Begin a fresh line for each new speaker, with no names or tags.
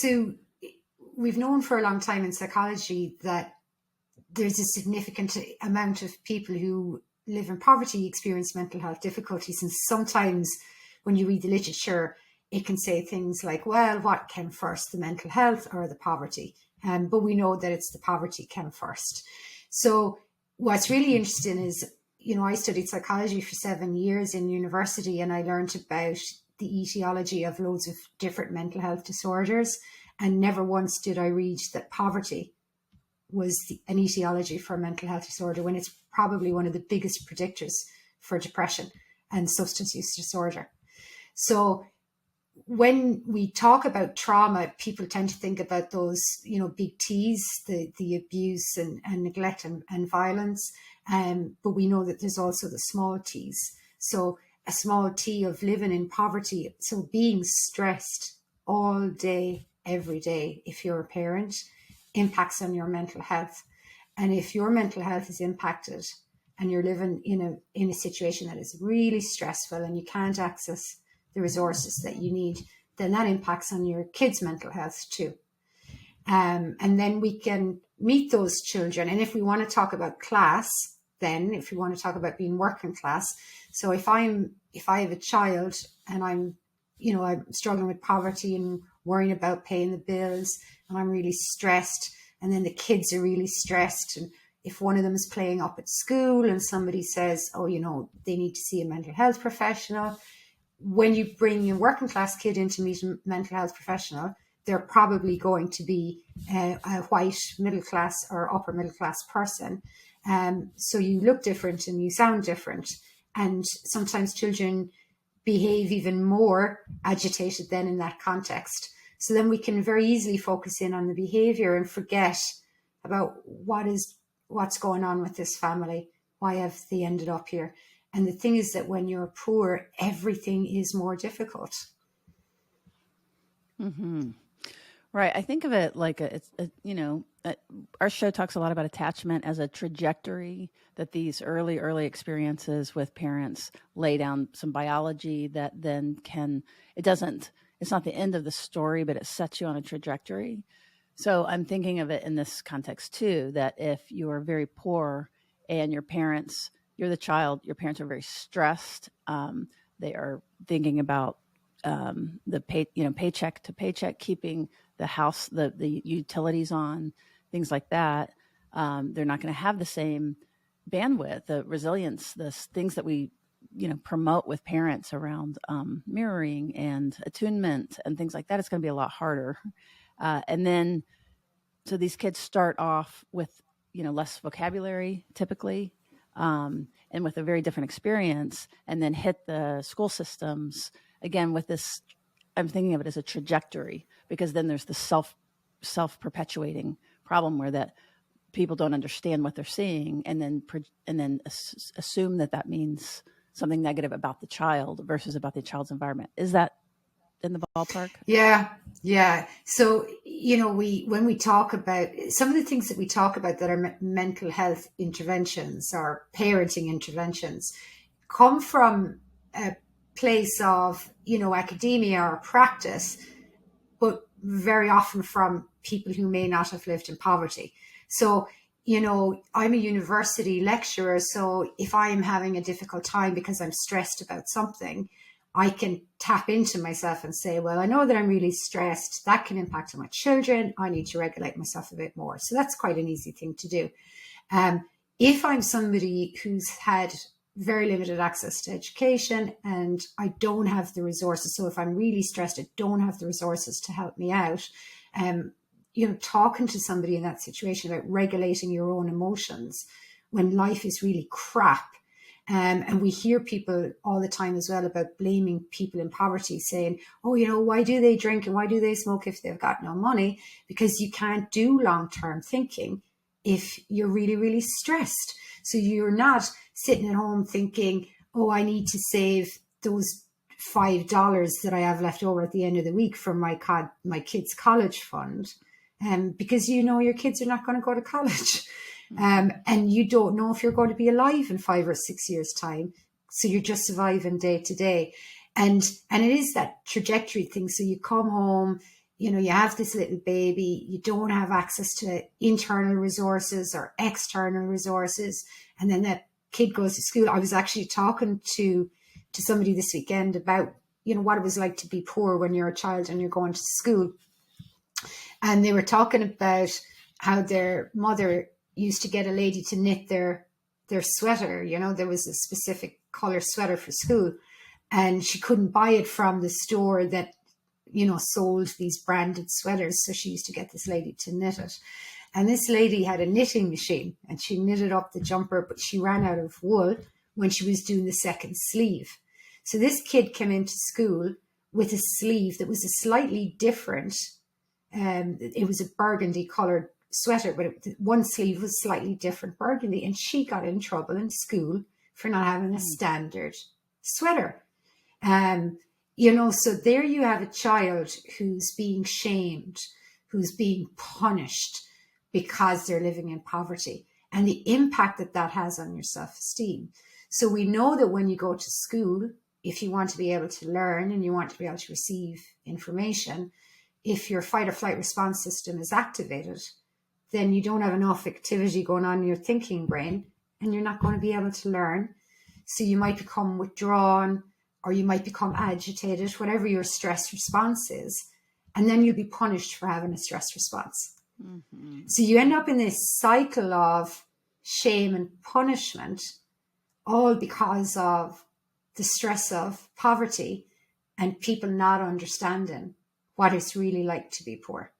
So we've known for a long time in psychology that there's a significant amount of people who live in poverty experience mental health difficulties. And sometimes when you read the literature, it can say things like, well, what came first, the mental health or the poverty? But we know that it's the poverty came first. So what's really interesting is, I studied psychology for 7 years in university, and I learned about the etiology of loads of different mental health disorders. And never once did I read that poverty was an etiology for a mental health disorder, when it's probably one of the biggest predictors for depression and substance use disorder. So when we talk about trauma, people tend to think about those, big T's, the abuse and neglect and violence. But we know that there's also the small T's. So a small T of living in poverty. So being stressed all day, every day, if you're a parent, impacts on your mental health. And if your mental health is impacted and you're living in a situation that is really stressful and you can't access the resources that you need, then that impacts on your kids' mental health too. And then we can meet those children. And if we want to talk about class, then if we want to talk about being working class, so if I have a child and I'm struggling with poverty and worrying about paying the bills, and I'm really stressed, and then the kids are really stressed, and if one of them is playing up at school and somebody says, oh, they need to see a mental health professional, when you bring a working class kid in to meet a mental health professional, they're probably going to be a white middle class or upper middle class person. So you look different and you sound different. And sometimes children behave even more agitated then in that context. So then we can very easily focus in on the behavior and forget about what's going on with this family. Why have they ended up here? And the thing is that when you're poor, everything is more difficult.
Mm-hmm. Right. I think of it like our show talks a lot about attachment as a trajectory, that these early experiences with parents lay down some biology that then it's not the end of the story, but it sets you on a trajectory. So I'm thinking of it in this context too, that if you are very poor and you're the child, your parents are very stressed. They are thinking about paycheck to paycheck, keeping the house, the utilities on, things like that. They're not going to have the same bandwidth, the resilience, the things that we, promote with parents around mirroring and attunement and things like that. It's going to be a lot harder. And then, so these kids start off with, less vocabulary typically, and with a very different experience, and then hit the school systems again with this. I'm thinking of it as a trajectory, because then there's the self-perpetuating problem where that people don't understand what they're seeing, and then assume that means something negative about the child versus about the child's environment. Is that in the ballpark?
Yeah. So, when we talk about some of the things that we talk about that are mental health interventions or parenting interventions, come from a place of, academia or practice, but very often from people who may not have lived in poverty. So, I'm a university lecturer. So if I'm having a difficult time because I'm stressed about something, I can tap into myself and say, well, I know that I'm really stressed. That can impact on my children. I need to regulate myself a bit more. So that's quite an easy thing to do. If I'm somebody who's had very limited access to education and I don't have the resources, so if I'm really stressed, I don't have the resources to help me out, talking to somebody in that situation about regulating your own emotions when life is really crap. And we hear people all the time as well about blaming people in poverty, saying, oh, why do they drink and why do they smoke if they've got no money? Because you can't do long-term thinking if you're really, really stressed. So you're not sitting at home thinking, oh, I need to save those $5 that I have left over at the end of the week from my kids' college fund. Because your kids are not going to go to college. And you don't know if you're going to be alive in 5 or 6 years' time. So you're just surviving day to day. And it is that trajectory thing. So you come home, you have this little baby, you don't have access to internal resources or external resources. And then that kid goes to school. I was actually talking to somebody this weekend about, what it was like to be poor when you're a child and you're going to school. And they were talking about how their mother used to get a lady to knit their sweater. There was a specific color sweater for school, and she couldn't buy it from the store that, sold these branded sweaters. So she used to get this lady to knit it. And this lady had a knitting machine and she knitted up the jumper, but she ran out of wool when she was doing the second sleeve. So this kid came into school with a sleeve that was a slightly different, it was a burgundy colored sweater, but one sleeve was slightly different burgundy. And she got in trouble in school for not having a standard sweater. So there you have a child who's being shamed, who's being punished because they're living in poverty, and the impact that has on your self-esteem. So we know that when you go to school, if you want to be able to learn and you want to be able to receive information, if your fight or flight response system is activated, then you don't have enough activity going on in your thinking brain and you're not going to be able to learn. So you might become withdrawn, or you might become agitated, whatever your stress response is, and then you'll be punished for having a stress response. Mm-hmm. So you end up in this cycle of shame and punishment, all because of the stress of poverty and people not understanding what it's really like to be poor.